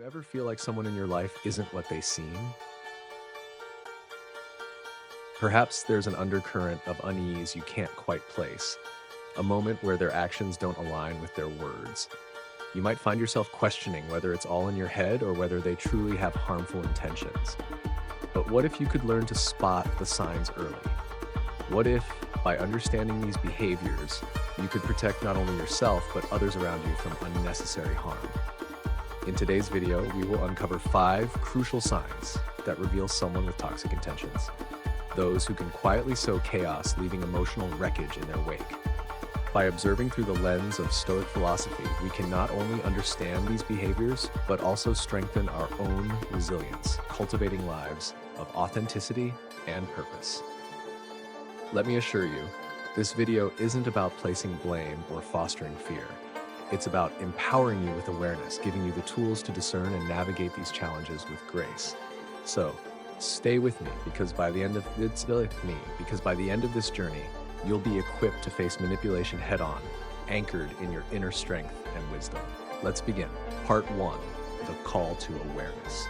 ever feel like someone in your life isn't what they seem? Perhaps there's an undercurrent of unease you can't quite place, a moment where their actions don't align with their words. You might find yourself questioning whether it's all in your head or whether they truly have harmful intentions. But what if you could learn to spot the signs early? What if, by understanding these behaviors, you could protect not only yourself but others around you from unnecessary harm? In today's video, we will uncover 5 crucial signs that reveal someone with toxic intentions. Those who can quietly sow chaos, leaving emotional wreckage in their wake. By observing through the lens of Stoic philosophy, we can not only understand these behaviors, but also strengthen our own resilience, cultivating lives of authenticity and purpose. Let me assure you, this video isn't about placing blame or fostering fear. It's about empowering you with awareness, giving you the tools to discern and navigate these challenges with grace. So, stay with me because by the end of this journey, you'll be equipped to face manipulation head-on, anchored in your inner strength and wisdom. Let's begin. Part 1, the call to awareness.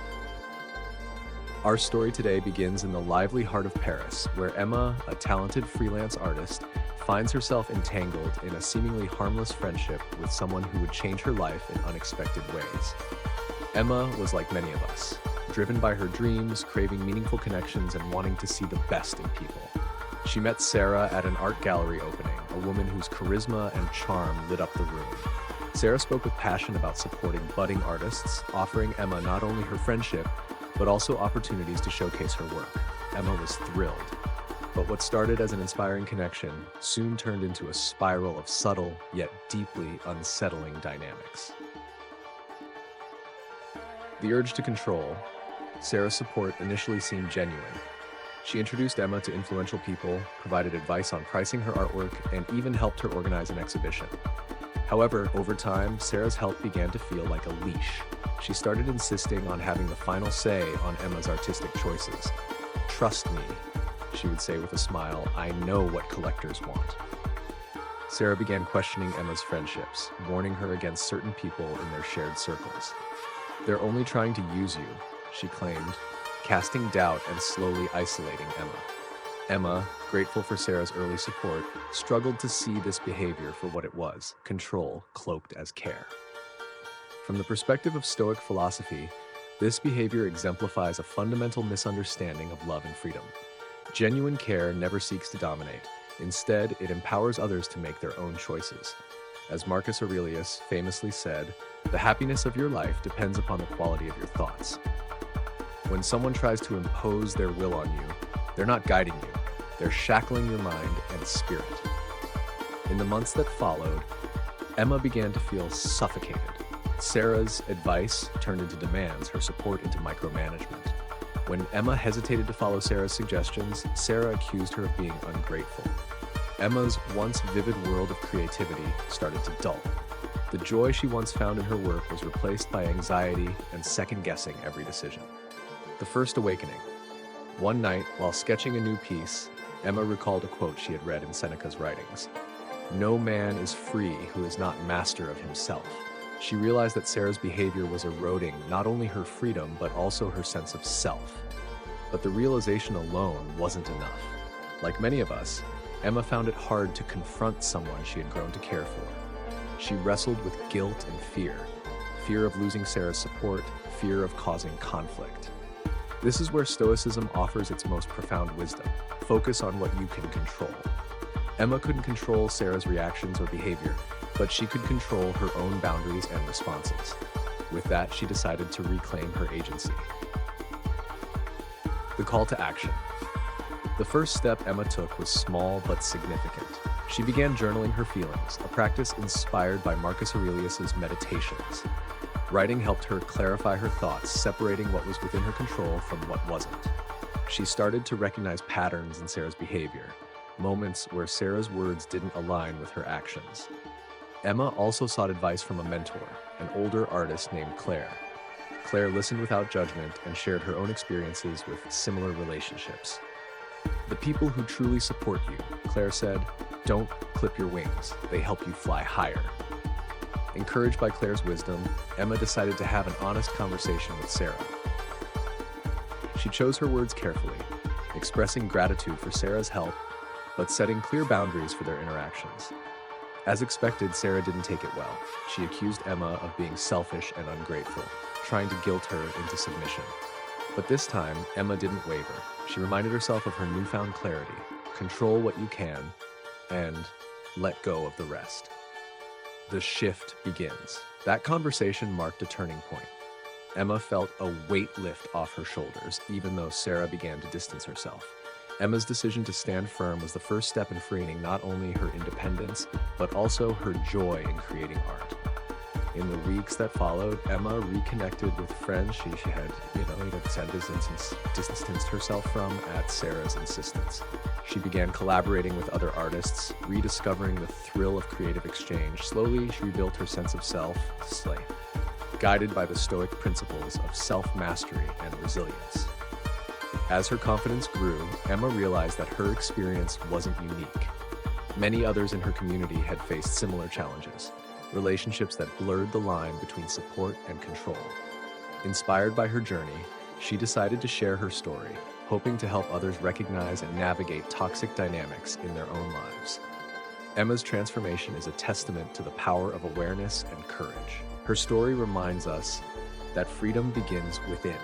Our story today begins in the lively heart of Paris, where Emma, a talented freelance artist, finds herself entangled in a seemingly harmless friendship with someone who would change her life in unexpected ways. Emma was like many of us, driven by her dreams, craving meaningful connections, and wanting to see the best in people. She met Sarah at an art gallery opening, a woman whose charisma and charm lit up the room. Sarah spoke with passion about supporting budding artists, offering Emma not only her friendship, but also opportunities to showcase her work. Emma was thrilled. But what started as an inspiring connection soon turned into a spiral of subtle yet deeply unsettling dynamics. The urge to control, Sarah's support initially seemed genuine. She introduced Emma to influential people, provided advice on pricing her artwork, and even helped her organize an exhibition. However, over time, Sarah's help began to feel like a leash. She started insisting on having the final say on Emma's artistic choices. "Trust me," she would say with a smile, "I know what collectors want." Sarah began questioning Emma's friendships, warning her against certain people in their shared circles. "They're only trying to use you," she claimed, casting doubt and slowly isolating Emma. Emma, grateful for Sarah's early support, struggled to see this behavior for what it was: control cloaked as care. From the perspective of Stoic philosophy, this behavior exemplifies a fundamental misunderstanding of love and freedom. Genuine care never seeks to dominate. Instead, it empowers others to make their own choices. As Marcus Aurelius famously said, "The happiness of your life depends upon the quality of your thoughts." When someone tries to impose their will on you, they're not guiding you, they're shackling your mind and spirit. In the months that followed, Emma began to feel suffocated. Sarah's advice turned into demands, her support into micromanagement. When Emma hesitated to follow Sarah's suggestions, Sarah accused her of being ungrateful. Emma's once vivid world of creativity started to dull. The joy she once found in her work was replaced by anxiety and second-guessing every decision. The first awakening. One night, while sketching a new piece, Emma recalled a quote she had read in Seneca's writings: "No man is free who is not master of himself." She realized that Sarah's behavior was eroding not only her freedom, but also her sense of self. But the realization alone wasn't enough. Like many of us, Emma found it hard to confront someone she had grown to care for. She wrestled with guilt and fear of losing Sarah's support, fear of causing conflict. This is where Stoicism offers its most profound wisdom. Focus on what you can control. Emma couldn't control Sarah's reactions or behavior, but she could control her own boundaries and responses. With that, she decided to reclaim her agency. The call to action. The first step Emma took was small but significant. She began journaling her feelings, a practice inspired by Marcus Aurelius's Meditations. Writing helped her clarify her thoughts, separating what was within her control from what wasn't. She started to recognize patterns in Sarah's behavior, moments where Sarah's words didn't align with her actions. Emma also sought advice from a mentor, an older artist named Claire. Claire listened without judgment and shared her own experiences with similar relationships. "The people who truly support you," Claire said, "don't clip your wings. They help you fly higher." Encouraged by Claire's wisdom, Emma decided to have an honest conversation with Sarah. She chose her words carefully, expressing gratitude for Sarah's help, but setting clear boundaries for their interactions. As expected, Sarah didn't take it well. She accused Emma of being selfish and ungrateful, trying to guilt her into submission. But this time, Emma didn't waver. She reminded herself of her newfound clarity: control what you can, and let go of the rest. The shift begins. That conversation marked a turning point. Emma felt a weight lift off her shoulders, even though Sarah began to distance herself. Emma's decision to stand firm was the first step in freeing not only her independence, but also her joy in creating art. In the weeks that followed, Emma reconnected with friends she had distanced herself from at Sarah's insistence. She began collaborating with other artists, rediscovering the thrill of creative exchange. Slowly, she rebuilt her sense of self, guided by the Stoic principles of self-mastery and resilience. As her confidence grew, Emma realized that her experience wasn't unique. Many others in her community had faced similar challenges, relationships that blurred the line between support and control. Inspired by her journey, she decided to share her story, hoping to help others recognize and navigate toxic dynamics in their own lives. Emma's transformation is a testament to the power of awareness and courage. Her story reminds us that freedom begins within,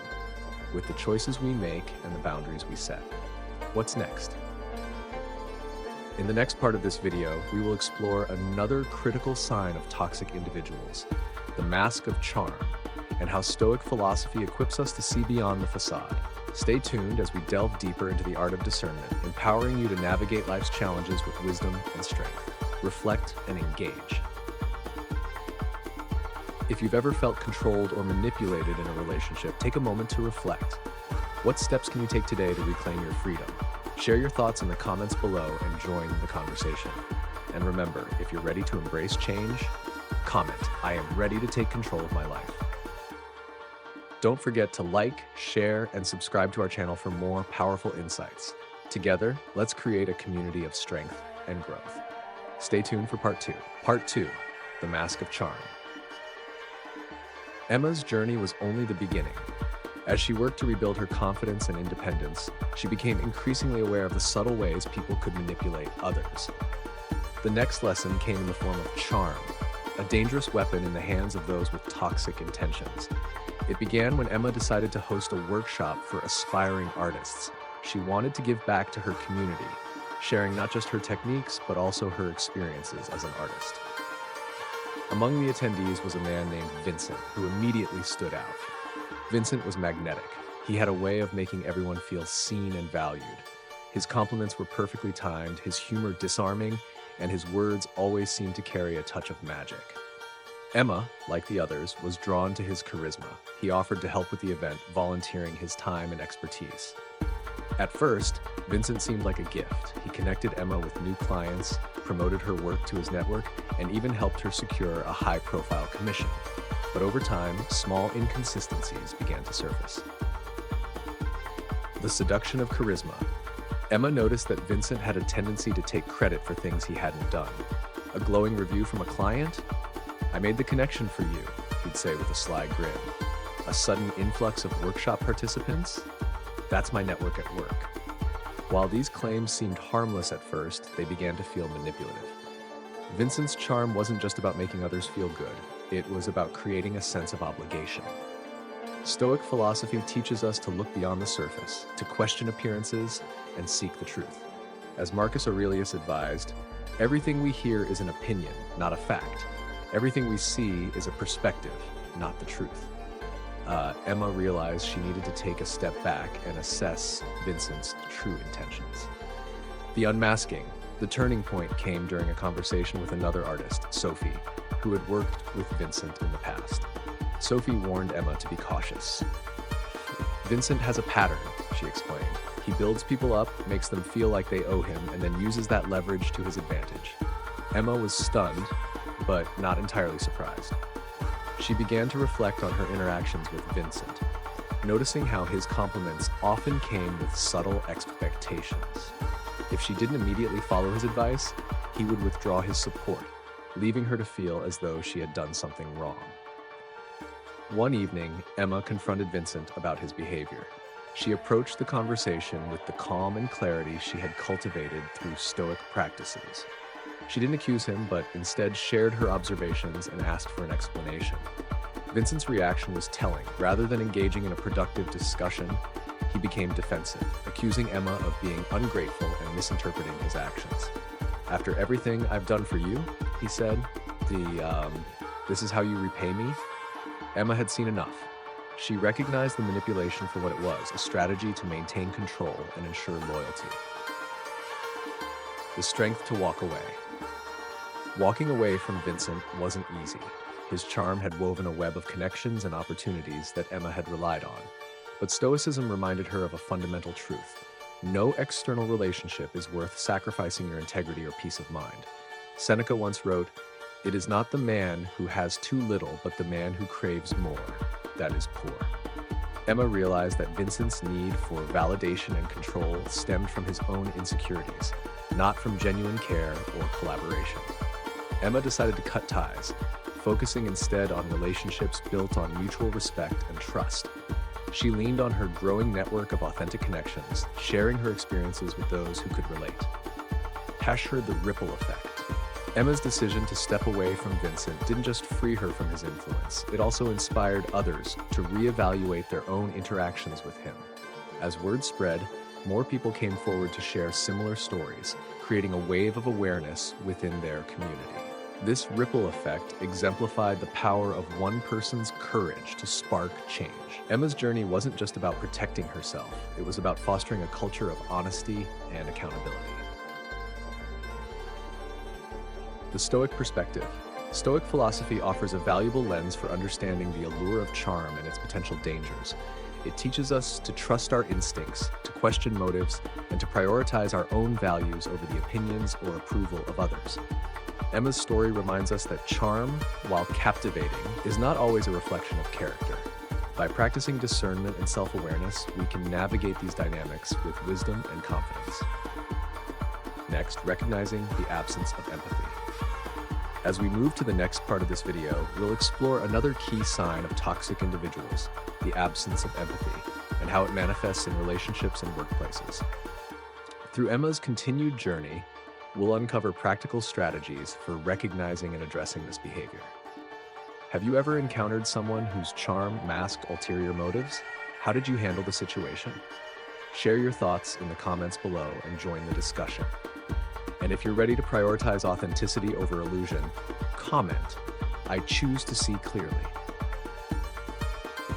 with the choices we make and the boundaries we set. What's next? In the next part of this video, we will explore another critical sign of toxic individuals, the mask of charm, and how Stoic philosophy equips us to see beyond the facade. Stay tuned as we delve deeper into the art of discernment, empowering you to navigate life's challenges with wisdom and strength. Reflect and engage. If you've ever felt controlled or manipulated in a relationship, take a moment to reflect. What steps can you take today to reclaim your freedom? Share your thoughts in the comments below and join the conversation. And remember, if you're ready to embrace change, comment, "I am ready to take control of my life." Don't forget to like, share, and subscribe to our channel for more powerful insights. Together, let's create a community of strength and growth. Stay tuned for part 2. Part 2, the mask of charm. Emma's journey was only the beginning. As she worked to rebuild her confidence and independence, she became increasingly aware of the subtle ways people could manipulate others. The next lesson came in the form of charm, a dangerous weapon in the hands of those with toxic intentions. It began when Emma decided to host a workshop for aspiring artists. She wanted to give back to her community, sharing not just her techniques, but also her experiences as an artist. Among the attendees was a man named Vincent, who immediately stood out. Vincent was magnetic. He had a way of making everyone feel seen and valued. His compliments were perfectly timed, his humor disarming, and his words always seemed to carry a touch of magic. Emma, like the others, was drawn to his charisma. He offered to help with the event, volunteering his time and expertise. At first, Vincent seemed like a gift. He connected Emma with new clients, promoted her work to his network, and even helped her secure a high-profile commission. But over time, small inconsistencies began to surface. The seduction of charisma. Emma noticed that Vincent had a tendency to take credit for things he hadn't done. A glowing review from a client? "I made the connection for you," he'd say with a sly grin. A sudden influx of workshop participants? "That's my network at work." While these claims seemed harmless at first, they began to feel manipulative. Vincent's charm wasn't just about making others feel good. It was about creating a sense of obligation. Stoic philosophy teaches us to look beyond the surface, to question appearances, and seek the truth. As Marcus Aurelius advised, everything we hear is an opinion, not a fact. Everything we see is a perspective, not the truth. Emma realized she needed to take a step back and assess Vincent's true intentions. The unmasking. The turning point came during a conversation with another artist, Sophie, who had worked with Vincent in the past. Sophie warned Emma to be cautious. "Vincent has a pattern," she explained. "He builds people up, makes them feel like they owe him, and then uses that leverage to his advantage." Emma was stunned, but not entirely surprised. She began to reflect on her interactions with Vincent, noticing how his compliments often came with subtle expectations. If she didn't immediately follow his advice, he would withdraw his support, leaving her to feel as though she had done something wrong. One evening, Emma confronted Vincent about his behavior. She approached the conversation with the calm and clarity she had cultivated through Stoic practices. She didn't accuse him, but instead shared her observations and asked for an explanation. Vincent's reaction was telling. Rather than engaging in a productive discussion, he became defensive, accusing Emma of being ungrateful and misinterpreting his actions. "After everything I've done for you," he said, this is how you repay me?" Emma had seen enough. She recognized the manipulation for what it was, a strategy to maintain control and ensure loyalty. The strength to walk away. Walking away from Vincent wasn't easy. His charm had woven a web of connections and opportunities that Emma had relied on. But Stoicism reminded her of a fundamental truth. No external relationship is worth sacrificing your integrity or peace of mind. Seneca once wrote, "It is not the man who has too little, but the man who craves more that is poor." Emma realized that Vincent's need for validation and control stemmed from his own insecurities, not from genuine care or collaboration. Emma decided to cut ties, focusing instead on relationships built on mutual respect and trust. She leaned on her growing network of authentic connections, sharing her experiences with those who could relate. Hash heard the ripple effect. Emma's decision to step away from Vincent didn't just free her from his influence, it also inspired others to reevaluate their own interactions with him. As word spread, more people came forward to share similar stories, creating a wave of awareness within their community. This ripple effect exemplified the power of one person's courage to spark change. Emma's journey wasn't just about protecting herself, it was about fostering a culture of honesty and accountability. The Stoic perspective. Stoic philosophy offers a valuable lens for understanding the allure of charm and its potential dangers. It teaches us to trust our instincts, to question motives, and to prioritize our own values over the opinions or approval of others. Emma's story reminds us that charm, while captivating, is not always a reflection of character. By practicing discernment and self-awareness, we can navigate these dynamics with wisdom and confidence. Next, recognizing the absence of empathy. As we move to the next part of this video, we'll explore another key sign of toxic individuals, the absence of empathy, and how it manifests in relationships and workplaces. Through Emma's continued journey, we'll uncover practical strategies for recognizing and addressing this behavior. Have you ever encountered someone whose charm masked ulterior motives? How did you handle the situation? Share your thoughts in the comments below and join the discussion. And if you're ready to prioritize authenticity over illusion, comment, "I choose to see clearly."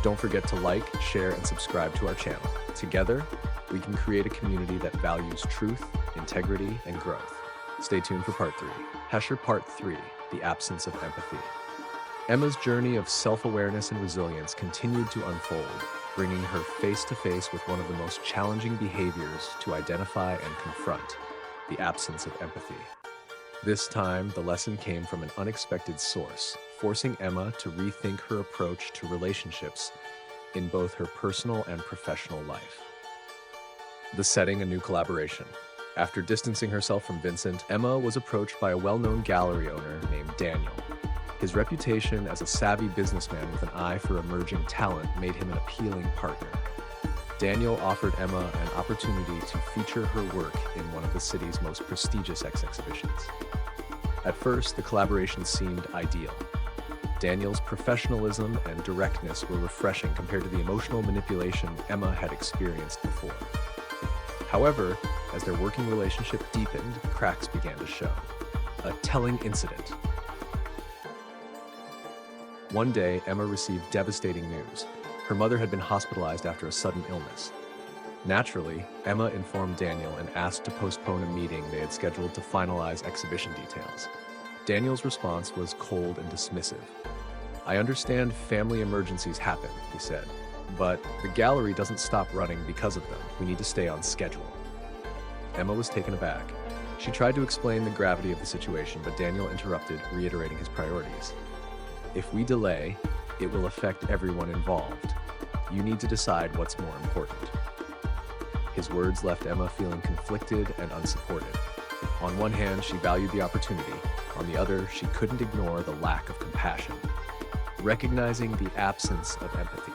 Don't forget to like, share, and subscribe to our channel. Together, we can create a community that values truth, integrity, and growth. Stay tuned for part 3. Hesher Part 3, the absence of empathy. Emma's journey of self-awareness and resilience continued to unfold, bringing her face-to-face with one of the most challenging behaviors to identify and confront, the absence of empathy. This time, the lesson came from an unexpected source, forcing Emma to rethink her approach to relationships in both her personal and professional life. The setting, a new collaboration. After distancing herself from Vincent, Emma was approached by a well-known gallery owner named Daniel. His reputation as a savvy businessman with an eye for emerging talent made him an appealing partner. Daniel offered Emma an opportunity to feature her work in one of the city's most prestigious exhibitions. At first, the collaboration seemed ideal. Daniel's professionalism and directness were refreshing compared to the emotional manipulation Emma had experienced before. However, as their working relationship deepened, cracks began to show. A telling incident. One day, Emma received devastating news. Her mother had been hospitalized after a sudden illness. Naturally, Emma informed Daniel and asked to postpone a meeting they had scheduled to finalize exhibition details. Daniel's response was cold and dismissive. "I understand family emergencies happen," he said, "but the gallery doesn't stop running because of them. We need to stay on schedule." Emma was taken aback. She tried to explain the gravity of the situation, but Daniel interrupted, reiterating his priorities. "If we delay, it will affect everyone involved. You need to decide what's more important." His words left Emma feeling conflicted and unsupported. On one hand, she valued the opportunity, On the other, she couldn't ignore the lack of compassion, recognizing the absence of empathy.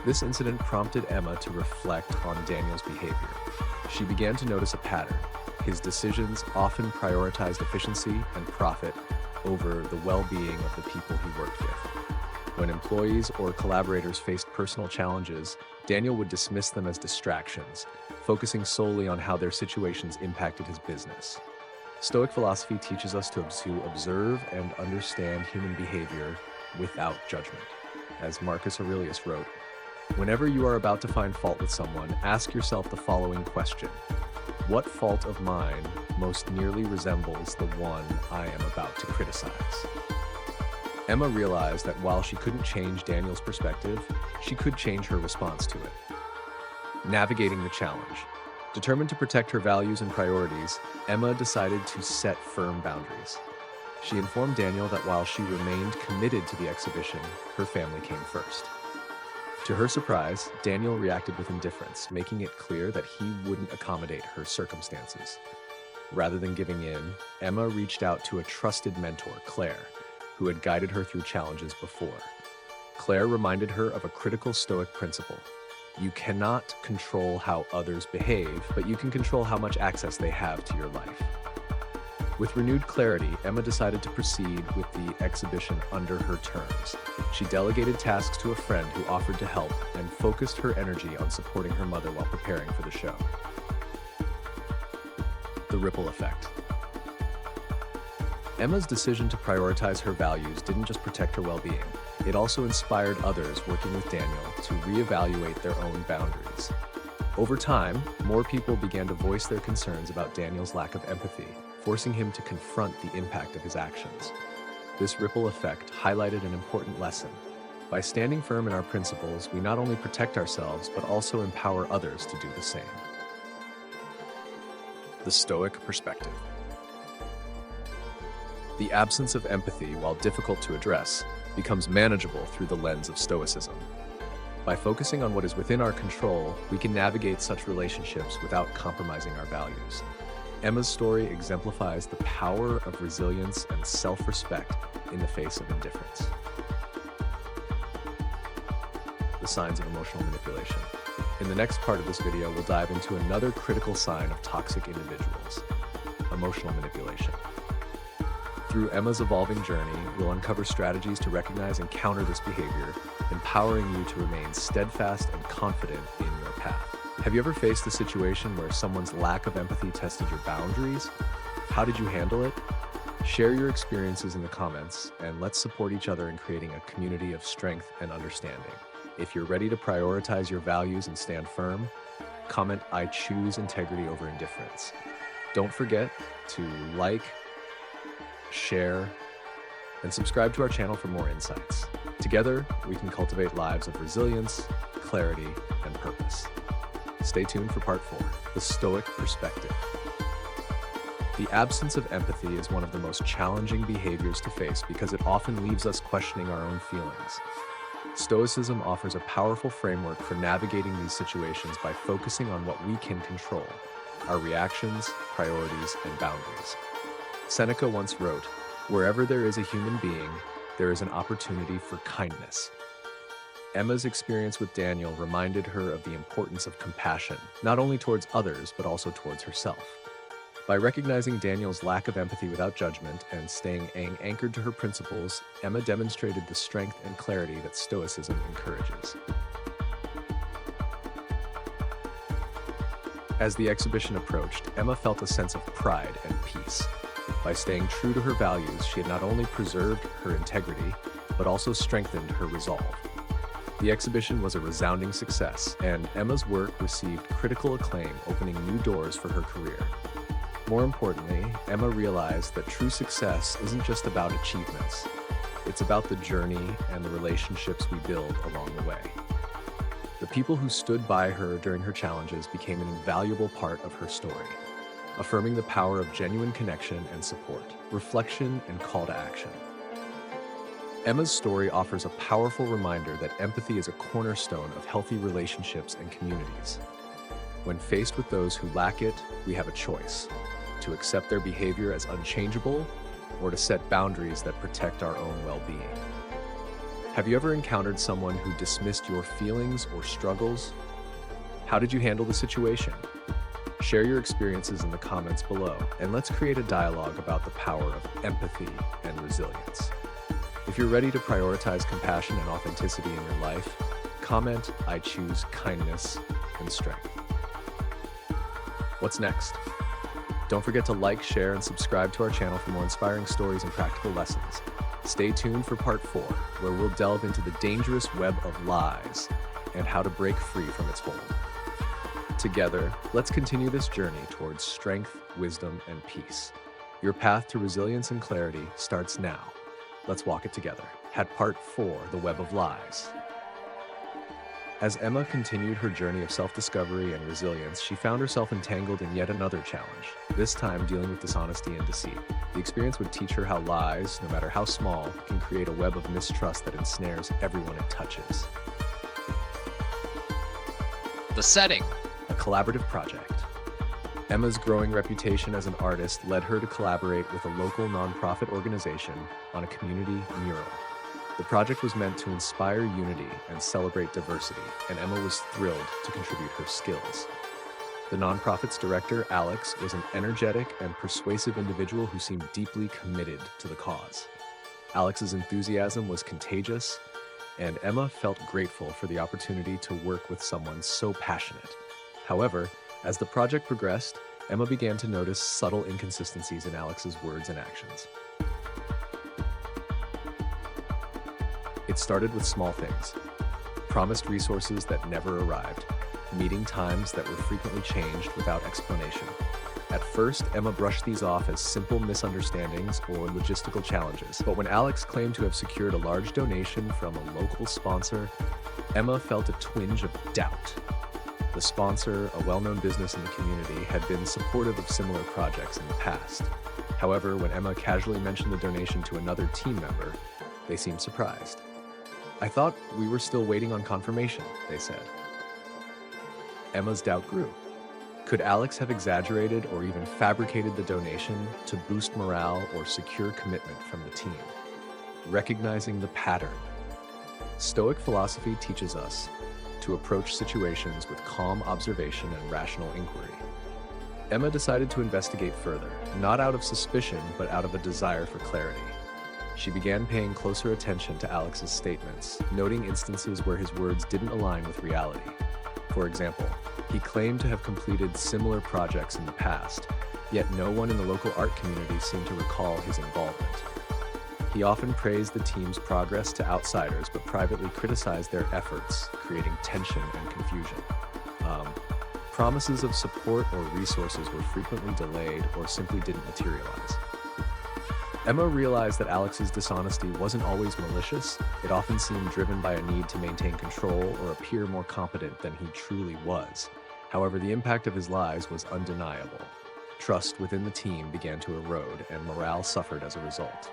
This incident prompted Emma to reflect on Daniel's behavior. She began to notice a pattern. His decisions often prioritized efficiency and profit over the well-being of the people he worked with. When employees or collaborators faced personal challenges, Daniel would dismiss them as distractions, focusing solely on how their situations impacted his business. Stoic philosophy teaches us to observe and understand human behavior without judgment. As Marcus Aurelius wrote, "Whenever you are about to find fault with someone, ask yourself the following question: what fault of mine most nearly resembles the one I am about to criticize?" Emma realized that while she couldn't change Daniel's perspective, she could change her response to it. Navigating the challenge. Determined to protect her values and priorities, Emma decided to set firm boundaries. She informed Daniel that while she remained committed to the exhibition, her family came first. To her surprise, Daniel reacted with indifference, making it clear that he wouldn't accommodate her circumstances. Rather than giving in, Emma reached out to a trusted mentor, Claire, who had guided her through challenges before. Claire reminded her of a critical Stoic principle. You cannot control how others behave, but you can control how much access they have to your life. With renewed clarity, Emma decided to proceed with the exhibition under her terms. She delegated tasks to a friend who offered to help and focused her energy on supporting her mother while preparing for the show. The ripple effect. Emma's decision to prioritize her values didn't just protect her well-being, it also inspired others working with Daniel to reevaluate their own boundaries. Over time, more people began to voice their concerns about Daniel's lack of empathy, forcing him to confront the impact of his actions. This ripple effect highlighted an important lesson. By standing firm in our principles, we not only protect ourselves, but also empower others to do the same. The Stoic perspective. The absence of empathy, while difficult to address, becomes manageable through the lens of Stoicism. By focusing on what is within our control, we can navigate such relationships without compromising our values. Emma's story exemplifies the power of resilience and self-respect in the face of indifference. The signs of emotional manipulation. In the next part of this video, we'll dive into another critical sign of toxic individuals: emotional manipulation. Through Emma's evolving journey, we'll uncover strategies to recognize and counter this behavior, empowering you to remain steadfast and confident in your path. Have you ever faced a situation where someone's lack of empathy tested your boundaries? How did you handle it? Share your experiences in the comments, and let's support each other in creating a community of strength and understanding. If you're ready to prioritize your values and stand firm, comment "I choose integrity over indifference." Don't forget to like, share, and subscribe to our channel for more insights. Together, we can cultivate lives of resilience, clarity, and purpose. Stay tuned for part 4, the Stoic perspective. The absence of empathy is one of the most challenging behaviors to face because it often leaves us questioning our own feelings. Stoicism offers a powerful framework for navigating these situations by focusing on what we can control: our reactions, priorities, and boundaries. Seneca once wrote, "Wherever there is a human being, there is an opportunity for kindness." Emma's experience with Daniel reminded her of the importance of compassion, not only towards others, but also towards herself. By recognizing Daniel's lack of empathy without judgment and staying anchored to her principles, Emma demonstrated the strength and clarity that Stoicism encourages. As the exhibition approached, Emma felt a sense of pride and peace. By staying true to her values, she had not only preserved her integrity, but also strengthened her resolve. The exhibition was a resounding success, and Emma's work received critical acclaim, opening new doors for her career. More importantly, Emma realized that true success isn't just about achievements. It's about the journey and the relationships we build along the way. The people who stood by her during her challenges became an invaluable part of her story, affirming the power of genuine connection and support, reflection, and call to action. Emma's story offers a powerful reminder that empathy is a cornerstone of healthy relationships and communities. When faced with those who lack it, we have a choice: to accept their behavior as unchangeable or to set boundaries that protect our own well-being. Have you ever encountered someone who dismissed your feelings or struggles? How did you handle the situation? Share your experiences in the comments below, and let's create a dialogue about the power of empathy and resilience. If you're ready to prioritize compassion and authenticity in your life, comment, "I choose kindness and strength." What's next? Don't forget to like, share, and subscribe to our channel for more inspiring stories and practical lessons. Stay tuned for part 4, where we'll delve into the dangerous web of lies and how to break free from its hold. Together, let's continue this journey towards strength, wisdom, and peace. Your path to resilience and clarity starts now. Let's walk it together. At part 4, the web of lies. As Emma continued her journey of self-discovery and resilience, she found herself entangled in yet another challenge, this time dealing with dishonesty and deceit. The experience would teach her how lies, no matter how small, can create a web of mistrust that ensnares everyone it touches. The setting. A collaborative project. Emma's growing reputation as an artist led her to collaborate with a local nonprofit organization on a community mural. The project was meant to inspire unity and celebrate diversity, and Emma was thrilled to contribute her skills. The nonprofit's director, Alex, was an energetic and persuasive individual who seemed deeply committed to the cause. Alex's enthusiasm was contagious, and Emma felt grateful for the opportunity to work with someone so passionate. However, as the project progressed, Emma began to notice subtle inconsistencies in Alex's words and actions. It started with small things: promised resources that never arrived, meeting times that were frequently changed without explanation. At first, Emma brushed these off as simple misunderstandings or logistical challenges, but when Alex claimed to have secured a large donation from a local sponsor, Emma felt a twinge of doubt. The sponsor, a well-known business in the community, had been supportive of similar projects in the past. However, when Emma casually mentioned the donation to another team member, they seemed surprised. "I thought we were still waiting on confirmation," they said. Emma's doubt grew. Could Alex have exaggerated or even fabricated the donation to boost morale or secure commitment from the team? Recognizing the pattern. Stoic philosophy teaches us to approach situations with calm observation and rational inquiry. Emma decided to investigate further, not out of suspicion, but out of a desire for clarity. She began paying closer attention to Alex's statements, noting instances where his words didn't align with reality. For example, he claimed to have completed similar projects in the past, yet no one in the local art community seemed to recall his involvement. He often praised the team's progress to outsiders, but privately criticized their efforts, creating tension and confusion. Promises of support or resources were frequently delayed or simply didn't materialize. Emma realized that Alex's dishonesty wasn't always malicious. It often seemed driven by a need to maintain control or appear more competent than he truly was. However, the impact of his lies was undeniable. Trust within the team began to erode, and morale suffered as a result.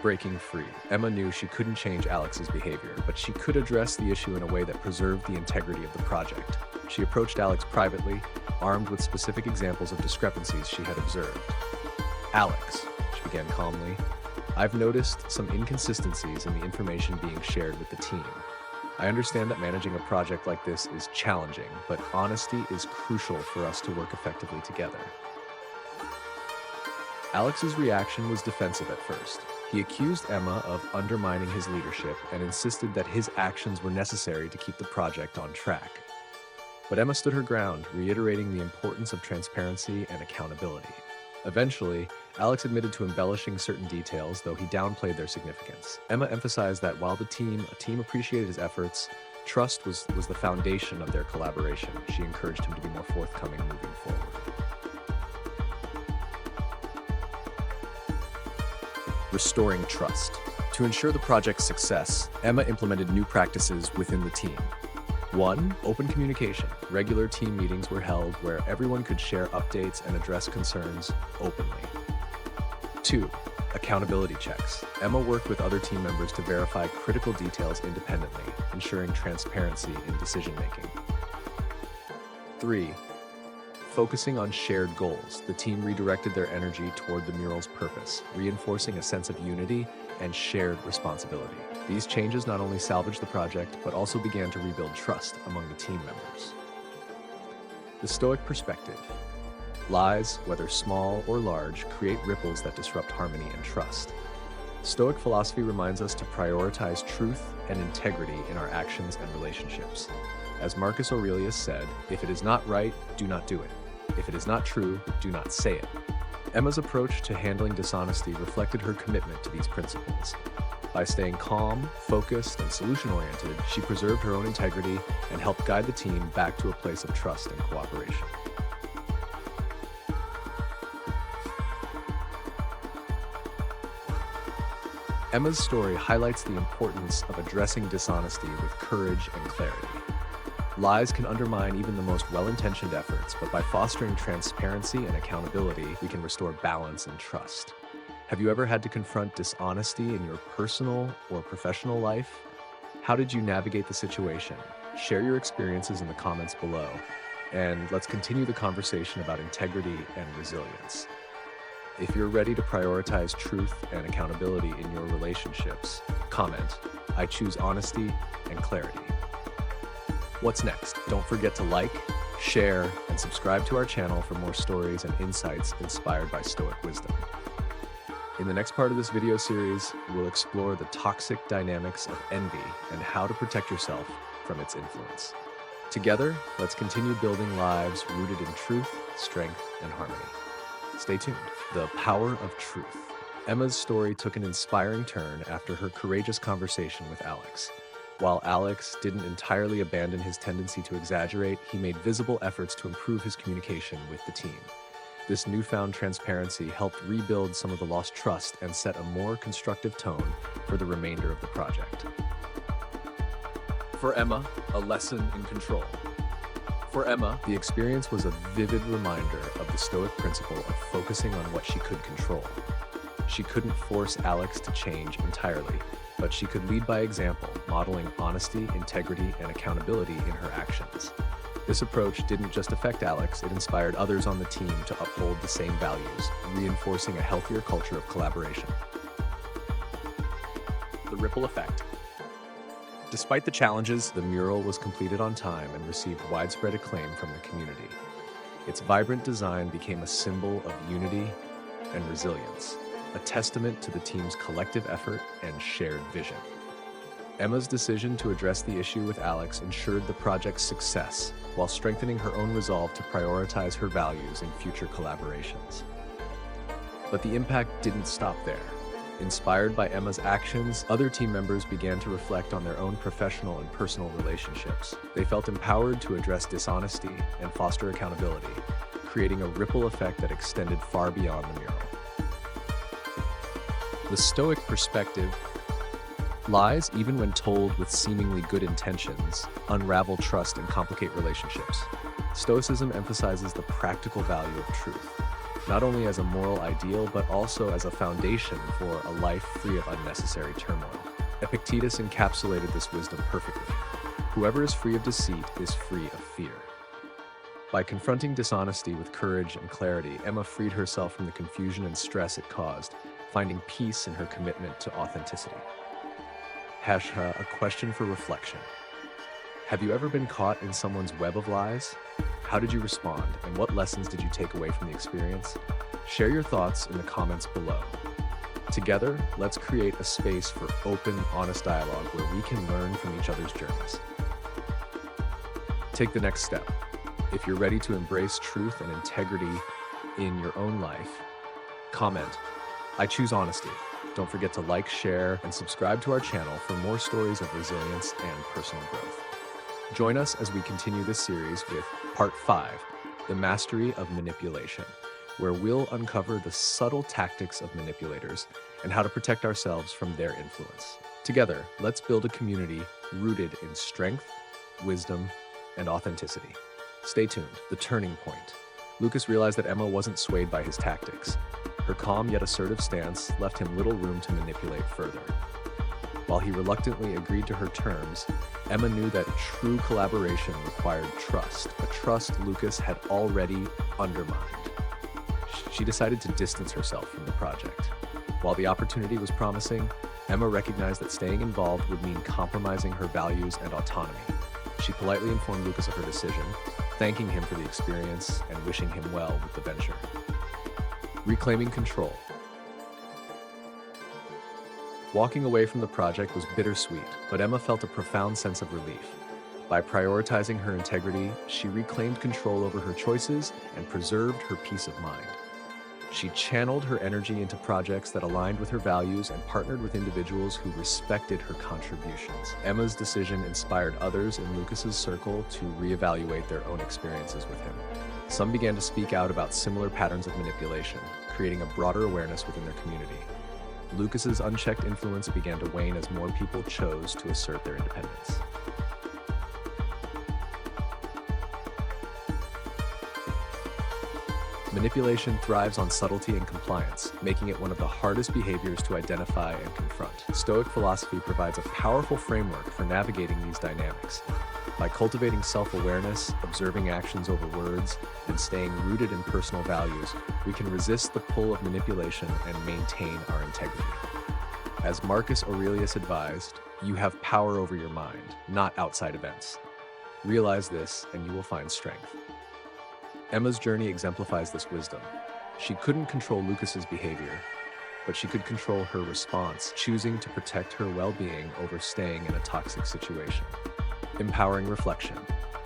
Breaking free. Emma knew she couldn't change Alex's behavior, but she could address the issue in a way that preserved the integrity of the project. She approached Alex privately, armed with specific examples of discrepancies she had observed. "Alex," she began calmly, "I've noticed some inconsistencies in the information being shared with the team. I understand that managing a project like this is challenging, but honesty is crucial for us to work effectively together." Alex's reaction was defensive at first. He accused Emma of undermining his leadership and insisted that his actions were necessary to keep the project on track. But Emma stood her ground, reiterating the importance of transparency and accountability. Eventually, Alex admitted to embellishing certain details, though he downplayed their significance. Emma emphasized that while a team appreciated his efforts, trust was the foundation of their collaboration. She encouraged him to be more forthcoming moving forward. Restoring trust. To ensure the project's success, Emma implemented new practices within the team. 1. Open communication. Regular team meetings were held where everyone could share updates and address concerns openly. 2. Accountability checks. Emma worked with other team members to verify critical details independently, ensuring transparency in decision-making. 3. focusing on shared goals, the team redirected their energy toward the mural's purpose, reinforcing a sense of unity and shared responsibility. These changes not only salvaged the project, but also began to rebuild trust among the team members. The Stoic perspective. Lies, whether small or large, create ripples that disrupt harmony and trust. Stoic philosophy reminds us to prioritize truth and integrity in our actions and relationships. As Marcus Aurelius said, if it is not right, do not do it. If it is not true, do not say it. Emma's approach to handling dishonesty reflected her commitment to these principles. By staying calm, focused, and solution-oriented, she preserved her own integrity and helped guide the team back to a place of trust and cooperation. Emma's story highlights the importance of addressing dishonesty with courage and clarity. Lies can undermine even the most well-intentioned efforts, but by fostering transparency and accountability, we can restore balance and trust. Have you ever had to confront dishonesty in your personal or professional life? How did you navigate the situation? Share your experiences in the comments below, and let's continue the conversation about integrity and resilience. If you're ready to prioritize truth and accountability in your relationships, comment, I choose honesty and clarity. What's next? Don't forget to like, share, and subscribe to our channel for more stories and insights inspired by Stoic wisdom. In the next part of this video series, we'll explore the toxic dynamics of envy and how to protect yourself from its influence. Together, let's continue building lives rooted in truth, strength, and harmony. Stay tuned. The power of truth. Emma's story took an inspiring turn after her courageous conversation with Alex. While Alex didn't entirely abandon his tendency to exaggerate, he made visible efforts to improve his communication with the team. This newfound transparency helped rebuild some of the lost trust and set a more constructive tone for the remainder of the project. For Emma, a lesson in control. For Emma, the experience was a vivid reminder of the Stoic principle of focusing on what she could control. She couldn't force Alex to change entirely, but she could lead by example, modeling honesty, integrity, and accountability in her actions. This approach didn't just affect Alex, it inspired others on the team to uphold the same values, reinforcing a healthier culture of collaboration. The ripple effect. Despite the challenges, the mural was completed on time and received widespread acclaim from the community. Its vibrant design became a symbol of unity and resilience, a testament to the team's collective effort and shared vision. Emma's decision to address the issue with Alex ensured the project's success, while strengthening her own resolve to prioritize her values in future collaborations. But the impact didn't stop there. Inspired by Emma's actions, other team members began to reflect on their own professional and personal relationships. They felt empowered to address dishonesty and foster accountability, creating a ripple effect that extended far beyond the mural. The Stoic perspective. Lies, even when told with seemingly good intentions, unravel trust and complicate relationships. Stoicism emphasizes the practical value of truth, not only as a moral ideal, but also as a foundation for a life free of unnecessary turmoil. Epictetus encapsulated this wisdom perfectly. Whoever is free of deceit is free of fear. By confronting dishonesty with courage and clarity, Emma freed herself from the confusion and stress it caused, finding peace in her commitment to authenticity. A question for reflection. Have you ever been caught in someone's web of lies? How did you respond, and what lessons did you take away from the experience? Share your thoughts in the comments below. Together, let's create a space for open, honest dialogue where we can learn from each other's journeys. Take the next step. If you're ready to embrace truth and integrity in your own life, comment, I choose honesty. Don't forget to like, share, and subscribe to our channel for more stories of resilience and personal growth. Join us as we continue this series with Part 5, The Mastery of Manipulation, where we'll uncover the subtle tactics of manipulators and how to protect ourselves from their influence. Together, let's build a community rooted in strength, wisdom, and authenticity. Stay tuned. The turning point. Lucas realized that Emma wasn't swayed by his tactics. Her calm yet assertive stance left him little room to manipulate further. While he reluctantly agreed to her terms, Emma knew that true collaboration required trust, a trust Lucas had already undermined. She decided to distance herself from the project. While the opportunity was promising, Emma recognized that staying involved would mean compromising her values and autonomy. She politely informed Lucas of her decision, thanking him for the experience and wishing him well with the venture. Reclaiming control. Walking away from the project was bittersweet, but Emma felt a profound sense of relief. By prioritizing her integrity, she reclaimed control over her choices and preserved her peace of mind. She channeled her energy into projects that aligned with her values and partnered with individuals who respected her contributions. Emma's decision inspired others in Lucas's circle to reevaluate their own experiences with him. Some began to speak out about similar patterns of manipulation, creating a broader awareness within their community. Lucas's unchecked influence began to wane as more people chose to assert their independence. Manipulation thrives on subtlety and compliance, making it one of the hardest behaviors to identify and confront. Stoic philosophy provides a powerful framework for navigating these dynamics. By cultivating self-awareness, observing actions over words, and staying rooted in personal values, we can resist the pull of manipulation and maintain our integrity. As Marcus Aurelius advised, you have power over your mind, not outside events. Realize this, and you will find strength. Emma's journey exemplifies this wisdom. She couldn't control Lucas's behavior, but she could control her response, choosing to protect her well-being over staying in a toxic situation. Empowering reflection.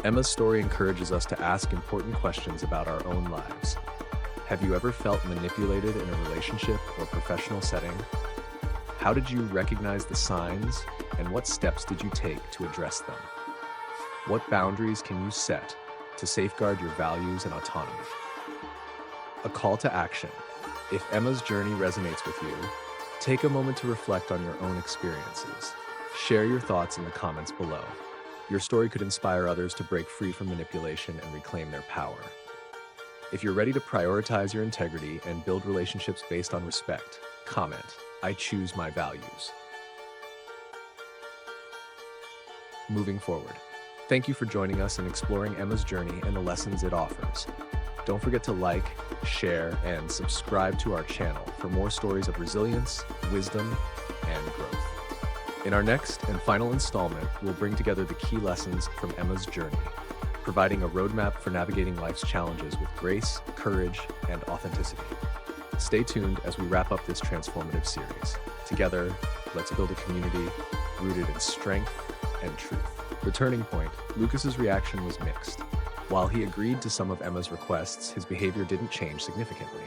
Emma's story encourages us to ask important questions about our own lives. Have you ever felt manipulated in a relationship or professional setting? How did you recognize the signs, and what steps did you take to address them? What boundaries can you set to safeguard your values and autonomy? A call to action. If Emma's journey resonates with you, take a moment to reflect on your own experiences. Share your thoughts in the comments below. Your story could inspire others to break free from manipulation and reclaim their power. If you're ready to prioritize your integrity and build relationships based on respect, comment, "I choose my values." Moving forward. Thank you for joining us in exploring Emma's journey and the lessons it offers. Don't forget to like, share, and subscribe to our channel for more stories of resilience, wisdom, and growth. In our next and final installment, we'll bring together the key lessons from Emma's journey, providing a roadmap for navigating life's challenges with grace, courage, and authenticity. Stay tuned as we wrap up this transformative series. Together, let's build a community rooted in strength and truth. The turning point, Lucas's reaction was mixed. While he agreed to some of Emma's requests, his behavior didn't change significantly.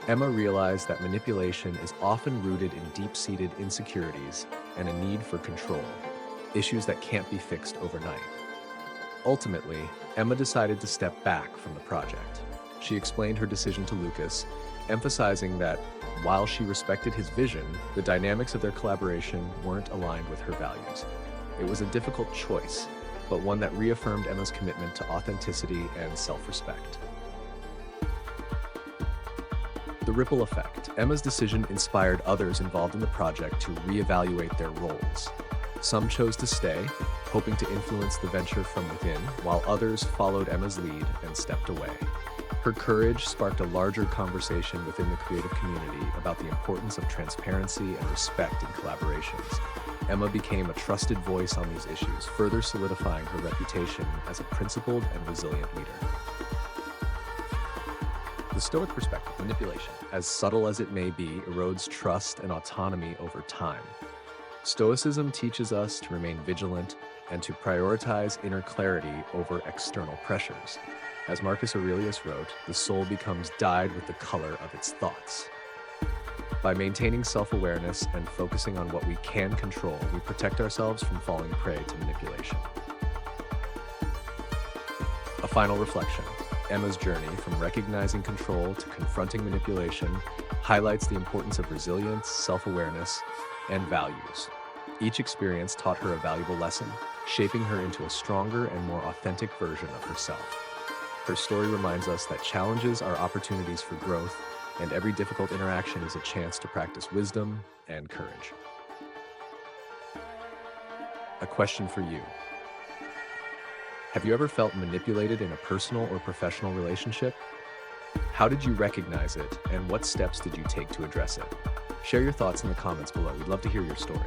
Emma realized that manipulation is often rooted in deep-seated insecurities and a need for control, issues that can't be fixed overnight. Ultimately, Emma decided to step back from the project. She explained her decision to Lucas, emphasizing that while she respected his vision, the dynamics of their collaboration weren't aligned with her values. It was a difficult choice, but one that reaffirmed Emma's commitment to authenticity and self-respect. The ripple effect. Emma's decision inspired others involved in the project to reevaluate their roles. Some chose to stay, hoping to influence the venture from within, while others followed Emma's lead and stepped away. Her courage sparked a larger conversation within the creative community about the importance of transparency and respect in collaborations. Emma became a trusted voice on these issues, further solidifying her reputation as a principled and resilient leader. The Stoic perspective, manipulation, as subtle as it may be, erodes trust and autonomy over time. Stoicism teaches us to remain vigilant and to prioritize inner clarity over external pressures. As Marcus Aurelius wrote, the soul becomes dyed with the color of its thoughts. By maintaining self-awareness and focusing on what we can control, we protect ourselves from falling prey to manipulation. A final reflection. Emma's journey from recognizing control to confronting manipulation highlights the importance of resilience, self-awareness, and values. Each experience taught her a valuable lesson, shaping her into a stronger and more authentic version of herself. Her story reminds us that challenges are opportunities for growth, and every difficult interaction is a chance to practice wisdom and courage. A question for you. Have you ever felt manipulated in a personal or professional relationship? How did you recognize it, and what steps did you take to address it? Share your thoughts in the comments below. We'd love to hear your story.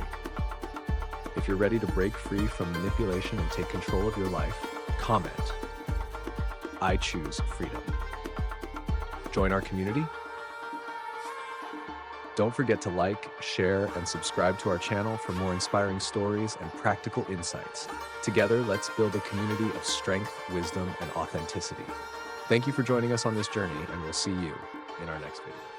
If you're ready to break free from manipulation and take control of your life, comment, "I choose freedom." Join our community. Don't forget to like, share, and subscribe to our channel for more inspiring stories and practical insights. Together, let's build a community of strength, wisdom, and authenticity. Thank you for joining us on this journey, and we'll see you in our next video.